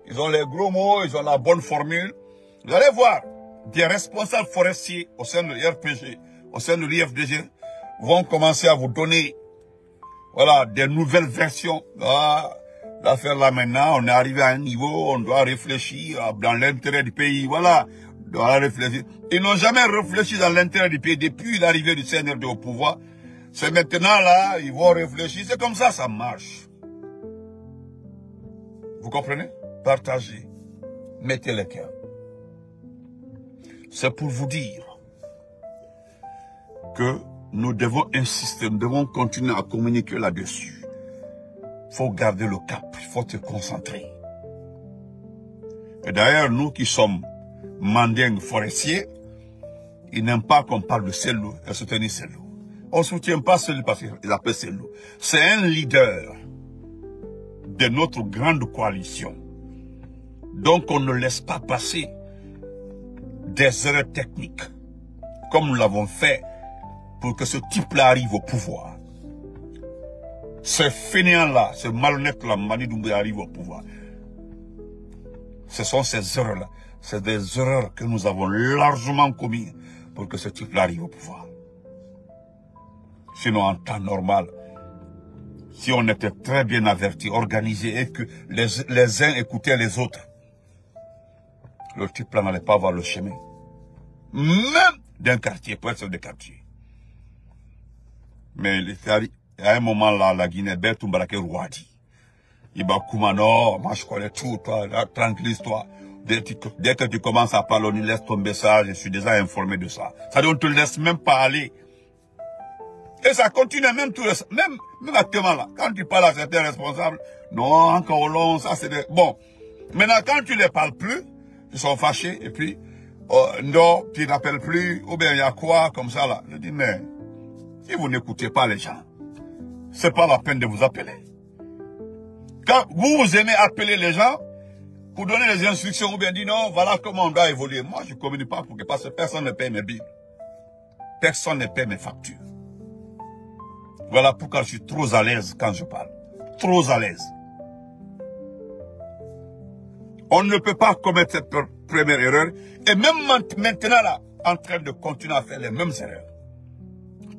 Ils ont les gros mots, ils ont la bonne formule. Vous allez voir, des responsables forestiers au sein de l'IRPG, au sein de l'IFDG, vont commencer à vous donner, voilà, des nouvelles versions. L'affaire là maintenant, on est arrivé à un niveau, on doit réfléchir dans l'intérêt du pays, voilà, on doit réfléchir. Ils n'ont jamais réfléchi dans l'intérêt du pays depuis l'arrivée du CNRD au pouvoir. C'est maintenant là, ils vont réfléchir, c'est comme ça marche. Vous comprenez? Partagez, mettez le cœur. C'est pour vous dire que nous devons insister, nous devons continuer à communiquer là-dessus. Il faut garder le cap, il faut se concentrer. Et d'ailleurs, nous qui sommes mandingues forestiers, ils n'aiment pas qu'on parle de Cellou et soutenir Cellou. On ne soutient pas celui parce qu'ils appellent Cellou. C'est un leader de notre grande coalition. Donc on ne laisse pas passer des erreurs techniques, comme nous l'avons fait pour que ce type-là arrive au pouvoir. Ce fainéant-là, ce malhonnête-là, Mani Doumbouya arrive au pouvoir. Ce sont ces erreurs-là. C'est des erreurs que nous avons largement commises pour que ce type-là arrive au pouvoir. Sinon, en temps normal, si on était très bien avertis, organisés et que les uns écoutaient les autres, le type-là n'allait pas avoir le chemin. Même d'un quartier, pour être des quartiers. Mais à un moment là, la Guinée, Bertoumbarake Rouadi. Il va Koumano, moi je connais tout, toi, tranquillise-toi. Dès que tu commences à parler, on laisse tomber ça, je suis déjà informé de ça. C'est-à-dire, on ne te laisse même pas aller. Et ça continue même tout même actuellement là. Quand tu parles à certains responsables, non, encore long, ça c'est des... Bon. Maintenant, quand tu les parles plus, ils sont fâchés, et puis, non, tu n'appelles plus, ou bien il y a quoi, comme ça là. Je dis, mais, si vous n'écoutez pas les gens, c'est pas la peine de vous appeler. Quand vous aimez appeler les gens, pour donner les instructions, ou bien dire non, voilà comment on doit évoluer. Moi, je ne communique pas parce que personne ne paye mes billes. Personne ne paye mes factures. Voilà pourquoi je suis trop à l'aise quand je parle. Trop à l'aise. On ne peut pas commettre cette première erreur. Et même maintenant, là, en train de continuer à faire les mêmes erreurs.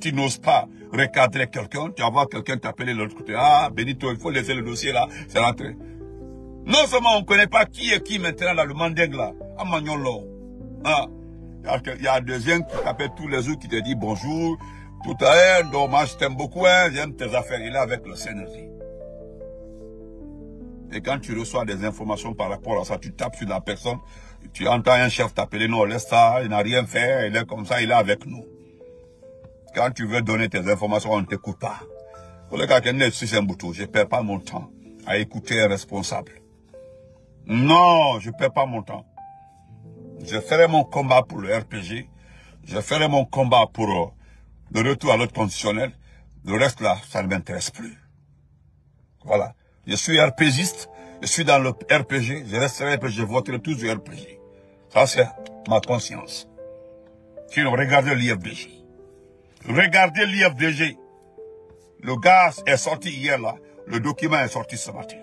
Tu n'oses pas recadrer quelqu'un. Tu vas voir quelqu'un t'appeler de l'autre côté. Ah, Benito, il faut laisser le dossier là. C'est rentré. Non seulement on ne connaît pas qui est qui maintenant là, le mandingue là. À Magnolo. Ah, il y a un deuxième qui t'appelle tous les jours qui te dit bonjour. Tout à l'heure, dommage, je t'aime beaucoup, hein, j'aime tes affaires. Il est avec le CNRD. Et quand tu reçois des informations par rapport à ça, tu tapes sur la personne, tu entends un chef t'appeler, non, laisse ça, il n'a rien fait, il est comme ça, il est avec nous. Quand tu veux donner tes informations, on ne t'écoute pas. Pour le cas que je ne perds pas mon temps à écouter un responsable. Non, je ne perds pas mon temps. Je ferai mon combat pour le RPG, je ferai mon combat pour le retour à l'ordre constitutionnel. Le reste là, ça ne m'intéresse plus. Voilà. Je suis RPGiste, je suis dans le RPG, je resterai RPG, je voterai toujours RPG. Ça, c'est ma conscience. Sinon, regardez l'IFDG. Regardez l'IFDG. Le gaz est sorti hier là. Le document est sorti ce matin.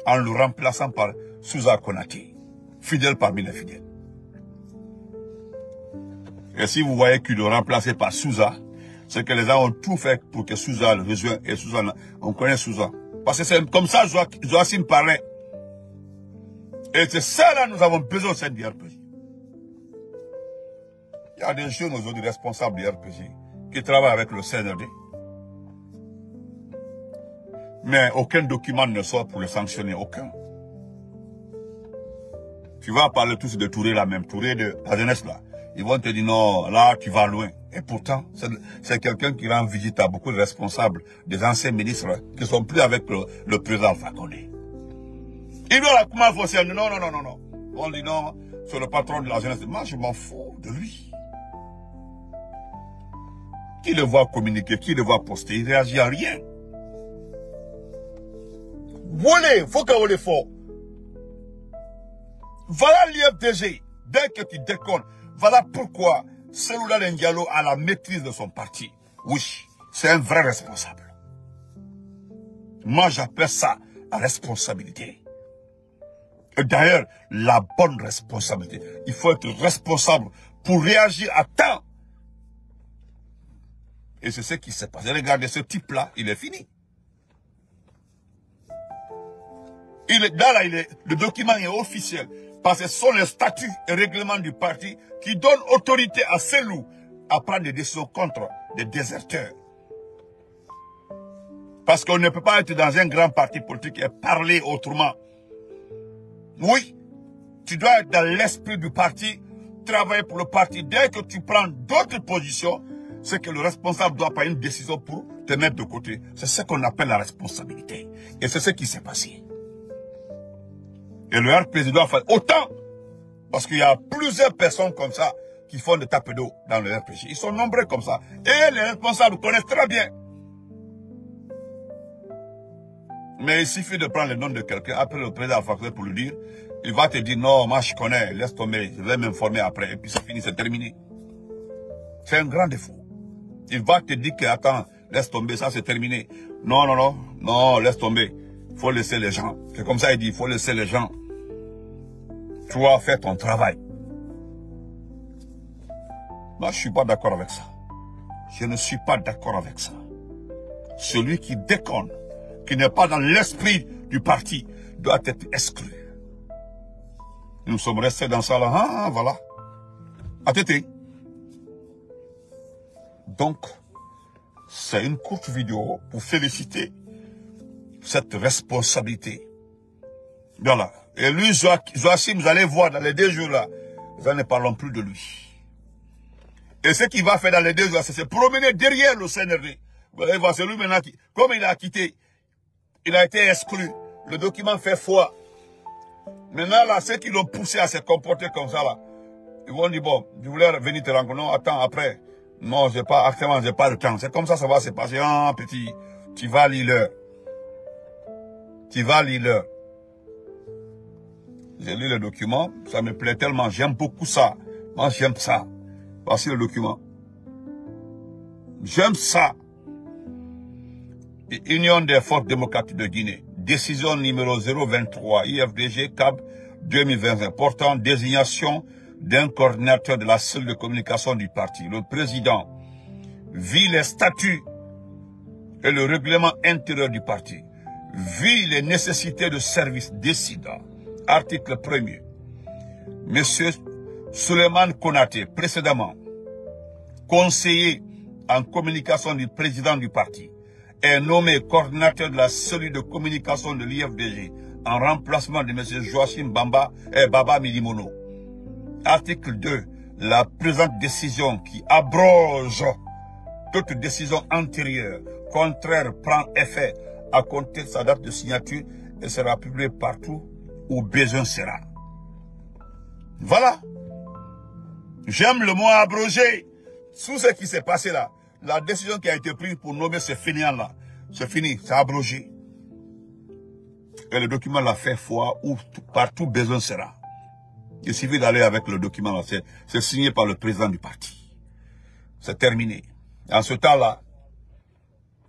En le remplaçant par Souza Konaté. Fidèle parmi les fidèles. Et si vous voyez qu'il est remplacé par Souza, c'est que les gens ont tout fait pour que Souza le rejoigne. Et Souza, on connaît Souza. Parce que c'est comme ça Joachim parlait. Et c'est ça là nous avons besoin de cette RPG. Il y a des jeunes aujourd'hui responsables du RPG qui travaillent avec le CNRD. Mais aucun document ne sort pour les sanctionner, aucun. Tu vas parler tous de Touré là même, Touré de la jeunesse là. Ils vont te dire non, là tu vas loin. Et pourtant, c'est quelqu'un qui rend visite à beaucoup de responsables, des anciens ministres qui ne sont plus avec le président Alpha Condé. Il doit la comment faut non, non, non, non, non. On dit non, c'est le patron de la jeunesse. Moi, je m'en fous de lui. Qui le voit communiquer, qui le voit poster, il réagit à rien. Volez, faut qu'on le fasse. Voilà l'IFDG. Dès que tu déconnes, voilà pourquoi Seloula Diallo a la maîtrise de son parti. Oui, c'est un vrai responsable. Moi, j'appelle ça la responsabilité. Et d'ailleurs, la bonne responsabilité. Il faut être responsable pour réagir à temps. Et c'est ce qui s'est passé. Regardez, ce type-là, il est fini. Le document est officiel. Parce que ce sont les statuts et règlements du parti qui donnent autorité à Selou à prendre des décisions contre des déserteurs. Parce qu'on ne peut pas être dans un grand parti politique et parler autrement. Oui, tu dois être dans l'esprit du parti, travailler pour le parti. Dès que tu prends d'autres positions, c'est que le responsable doit prendre une décision pour te mettre de côté. C'est ce qu'on appelle la responsabilité. Et c'est ce qui s'est passé. Et le RPC doit faire autant. Parce qu'il y a plusieurs personnes comme ça qui font des tapes d'eau dans le RPG. Ils sont nombreux comme ça. Et les responsables connaissent très bien. Mais il suffit de prendre le nom de quelqu'un, après le président Alpha pour lui dire, il va te dire, non, moi je connais, laisse tomber, je vais m'informer après, et puis c'est fini, c'est terminé. C'est un grand défaut. Il va te dire que, attends, laisse tomber, ça c'est terminé. Non, non, non, non, laisse tomber. Il faut laisser les gens. C'est comme ça il dit, il faut laisser les gens. Tu vas faire ton travail. Moi, je ne suis pas d'accord avec ça. Je ne suis pas d'accord avec ça. Celui qui déconne, qui n'est pas dans l'esprit du parti, doit être exclu. Nous sommes restés dans ça là. Ah, voilà. ATT. Donc, c'est une courte vidéo pour féliciter cette responsabilité. Voilà. Et lui, Joachim, vous allez voir dans les 2 jours là, nous ne parlons plus de lui. Et ce qu'il va faire dans les 2 jours, c'est se promener derrière le CNRD. Vous allez voir, c'est lui maintenant qui, comme il a quitté, il a été exclu. Le document fait foi. Maintenant, là, ceux qui l'ont poussé à se comporter comme ça, là, ils vont dire, bon, je voulais venir te rencontrer. Non, attends, après. Non, actuellement, j'ai pas le temps. C'est comme ça va se passer. Ah, petit, tu vas lire l'heure. Tu vas lire l'heure. J'ai lu le document. Ça me plaît tellement. J'aime beaucoup ça. Moi, j'aime ça. Voici le document. J'aime ça. Union des forces démocratiques de Guinée. Décision numéro 023, IFDG, CAB 2025, portant désignation d'un coordinateur de la cellule de communication du parti. Le président vit les statuts et le règlement intérieur du parti, vit les nécessités de service décidant. Article 1er. Monsieur Souleymane Konaté, précédemment conseiller en communication du président du parti, est nommé coordinateur de la cellule de communication de l'IFDG en remplacement de M. Joachim Baba Milimono. Article 2. La présente décision qui abroge toute décision antérieure contraire prend effet à compter de sa date de signature et sera publiée partout où besoin sera. Voilà. J'aime le mot abrogé. Sous ce qui s'est passé là, la décision qui a été prise pour nommer ce fainéant-là, c'est fini, c'est abrogé. Et le document l'a fait foi où partout besoin sera. Il suffit d'aller avec le document là, c'est signé par le président du parti. C'est terminé. En ce temps-là,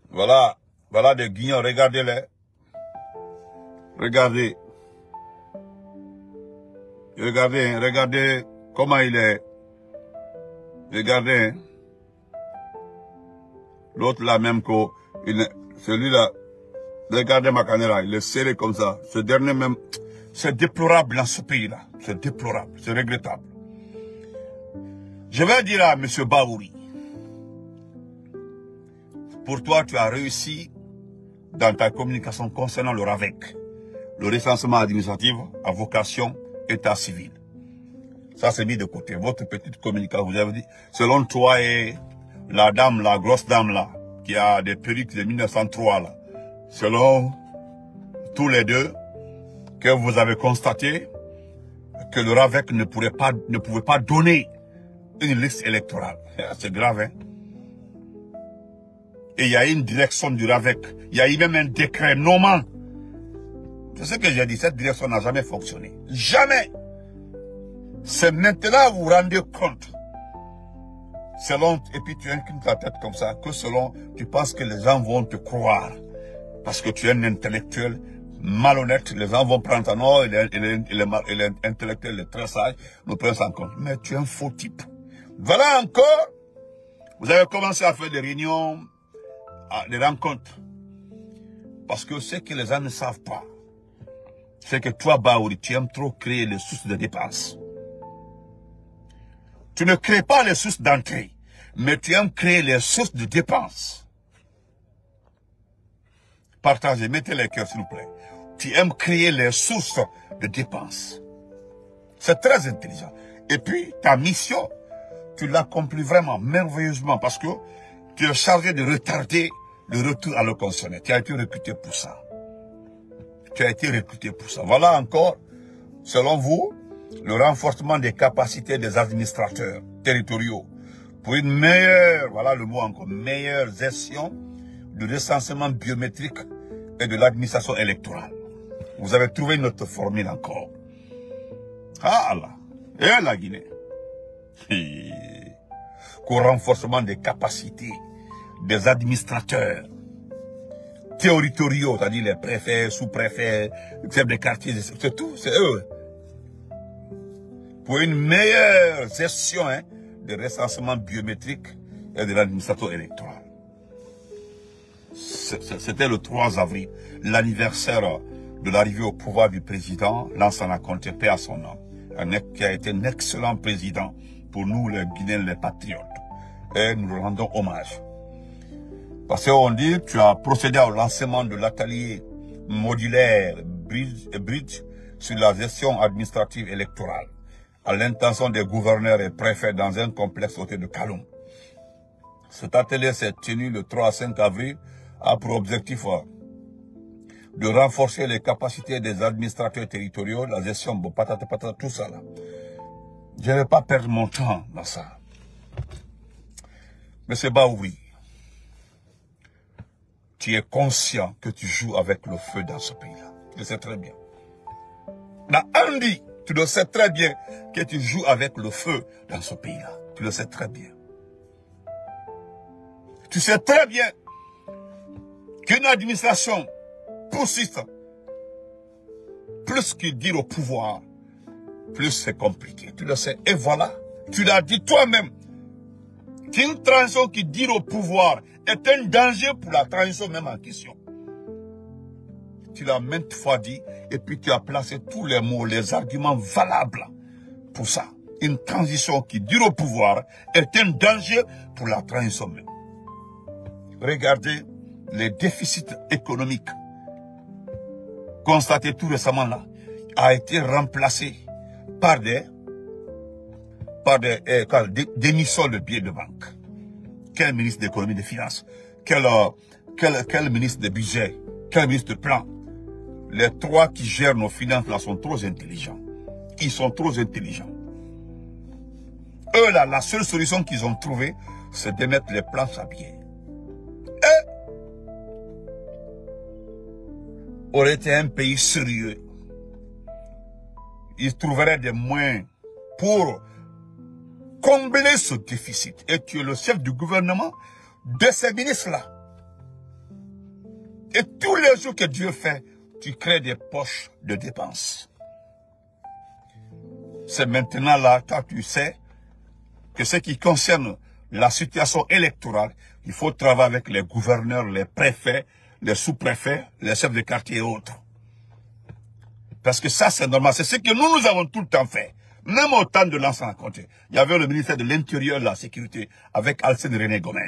voilà des guignons, regardez-les. Regardez. Regardez comment il est. Regardez. L'autre là même, celui-là, regardez ma caméra, il est serré comme ça. Ce dernier même, c'est déplorable dans ce pays-là. C'est déplorable, c'est regrettable. Je vais dire à M. Baouri, pour toi, tu as réussi dans ta communication concernant le RAVEC, le recensement administratif à vocation état civil. Ça, c'est mis de côté. Votre petite communication, vous avez dit, selon toi et la dame, la grosse dame là, qui a des perruques de 1903 là, selon tous les deux, que vous avez constaté que le RAVEC ne pouvait pas donner une liste électorale. C'est grave, hein? Et il y a une direction du RAVEC. Il y a eu même un décret nommant. C'est ce que j'ai dit, cette direction n'a jamais fonctionné. Jamais. C'est maintenant que vous vous rendez compte. Selon, et puis tu inclines ta tête comme ça, que selon, tu penses que les gens vont te croire. Parce que tu es un intellectuel, malhonnête, les gens vont prendre ça. Non, il est intellectuel, il est très sage, nous prenons ça en compte. Mais tu es un faux type. Voilà encore, vous avez commencé à faire des réunions, des rencontres. Parce que ce que les gens ne savent pas, c'est que toi, Baouri, tu aimes trop créer les sources de dépenses. Tu ne crées pas les sources d'entrée, mais tu aimes créer les sources de dépenses. Partagez, mettez les cœurs s'il vous plaît. Tu aimes créer les sources de dépenses. C'est très intelligent. Et puis, ta mission, tu l'accomplis vraiment merveilleusement parce que tu es chargé de retarder le retour à l'eau conditionnée. Tu as été recruté pour ça. Tu as été recruté pour ça. Voilà encore, selon vous, le renforcement des capacités des administrateurs territoriaux pour une meilleure, voilà le mot encore, meilleure gestion du recensement biométrique et de l'administration électorale. Vous avez trouvé notre formule encore. Ah là, et la Guinée. Qu'au renforcement des capacités des administrateurs territoriaux, c'est-à-dire les préfets, sous-préfets, chefs de quartier, c'est tout, c'est eux. Pour une meilleure gestion de recensement biométrique et de l'administration électorale. C'était le 3 avril, l'anniversaire de l'arrivée au pouvoir du président Lansana Conté, paix à son nom, qui a été un excellent président pour nous les Guinéens, les patriotes. Et nous le rendons hommage. Parce qu'on dit que tu as procédé au lancement de l'atelier modulaire Bridge sur la gestion administrative électorale à l'intention des gouverneurs et préfets dans un complexe hôtel de Kaloum. Cet atelier s'est tenu le 3 à 5 avril, a pour objectif de renforcer les capacités des administrateurs territoriaux, la gestion, bon, patata, tout ça là. Je ne vais pas perdre mon temps dans ça. Mais c'est Baouri. Tu es conscient que tu joues avec le feu dans ce pays-là. Tu le sais très bien. Dans Andy, tu le sais très bien que tu joues avec le feu dans ce pays-là. Tu le sais très bien. Tu sais très bien qu'une administration persiste, plus qu'il dire au pouvoir, plus c'est compliqué. Tu le sais. Et voilà, tu l'as dit toi-même, qu'une transition qui dit au pouvoir est un danger pour la transition même en question. Tu l'as maintes fois dit, et puis tu as placé tous les mots, les arguments valables pour ça. Une transition qui dure au pouvoir est un danger pour la transition même. Regardez les déficits économiques constatés tout récemment là, a été remplacé par des émissions de billets de banque. Quel ministre d'économie et des finances, quel ministre de budget, quel ministre de plan. Les trois qui gèrent nos finances là sont trop intelligents. Ils sont trop intelligents. Eux là, la seule solution qu'ils ont trouvée, c'est de mettre les planches à billets. Et aurait été un pays sérieux, ils trouveraient des moyens pour combler ce déficit. Et tu es le chef du gouvernement de ces ministres-là. Et tous les jours que Dieu fait, tu crées des poches de dépenses. C'est maintenant là, quand tu sais que ce qui concerne la situation électorale, il faut travailler avec les gouverneurs, les préfets, les sous-préfets, les chefs de quartier et autres. Parce que ça, c'est normal. C'est ce que nous avons tout le temps fait. Même au temps de Lansana Conté. Il y avait le ministère de l'Intérieur et de la Sécurité avec Alcine René Gomez.